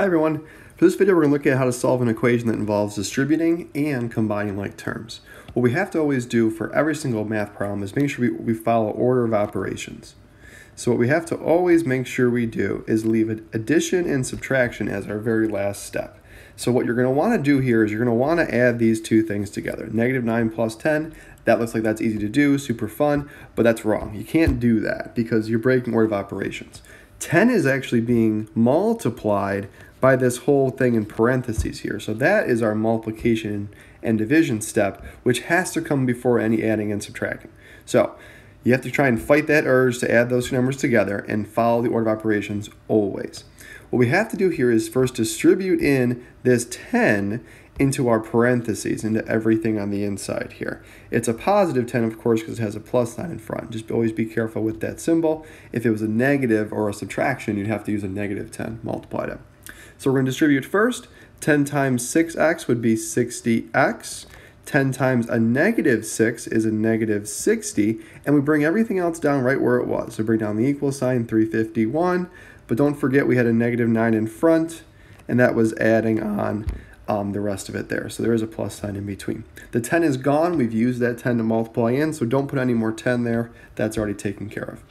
Hi everyone. For this video we're going to look at how to solve an equation that involves distributing and combining like terms. What we have to always do for every single math problem is make sure we follow order of operations. So what we have to always make sure we do is leave addition and subtraction as our very last step. So what you're going to want to do here is you're going to want to add these two things together. Negative 9 plus 10, that looks like that's easy to do, super fun, but that's wrong. You can't do that because you're breaking order of operations. 10 is actually being multiplied by this whole thing in parentheses here. So that is our multiplication and division step, which has to come before any adding and subtracting. So you have to try and fight that urge to add those two numbers together and follow the order of operations always. What we have to do here is first distribute in this 10 into our parentheses, into everything on the inside here. It's a positive 10, of course, because it has a plus sign in front. Just always be careful with that symbol. If it was a negative or a subtraction, you'd have to use a negative 10 multiplied it. So we're going to distribute first. 10 times 6x would be 60x. 10 times a negative 6 is a negative 60. And we bring everything else down right where it was. So bring down the equal sign, 351. But don't forget we had a negative 9 in front, and that was adding on the rest of it there. So there is a plus sign in between. The 10 is gone. We've used that 10 to multiply in, so don't put any more 10 there. That's already taken care of.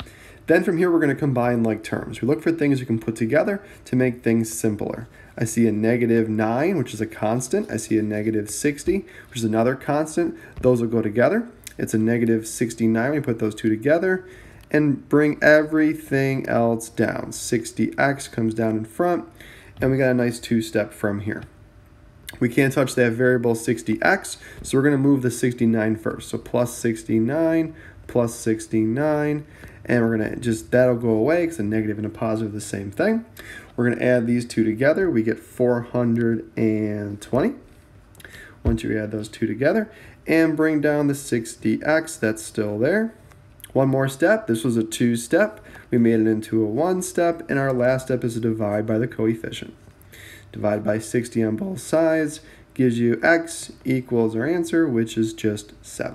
Then from here, we're going to combine like terms. We look for things you can put together to make things simpler. I see a negative 9, which is a constant. I see a negative 60, which is another constant. Those will go together. It's a negative 69. We put those two together and bring everything else down. 60x comes down in front, and we got a nice two-step from here. We can't touch that variable 60x, so we're going to move the 69 first. So plus 69, plus 69, and we're going to just, that'll go away because a negative and a positive are the same thing. We're going to add these two together. We get 420. Once you add those two together, and bring down the 60x, that's still there. One more step. This was a two-step. We made it into a one-step, and our last step is to divide by the coefficient. Divide by 60 on both sides gives you x equals our answer, which is just 7.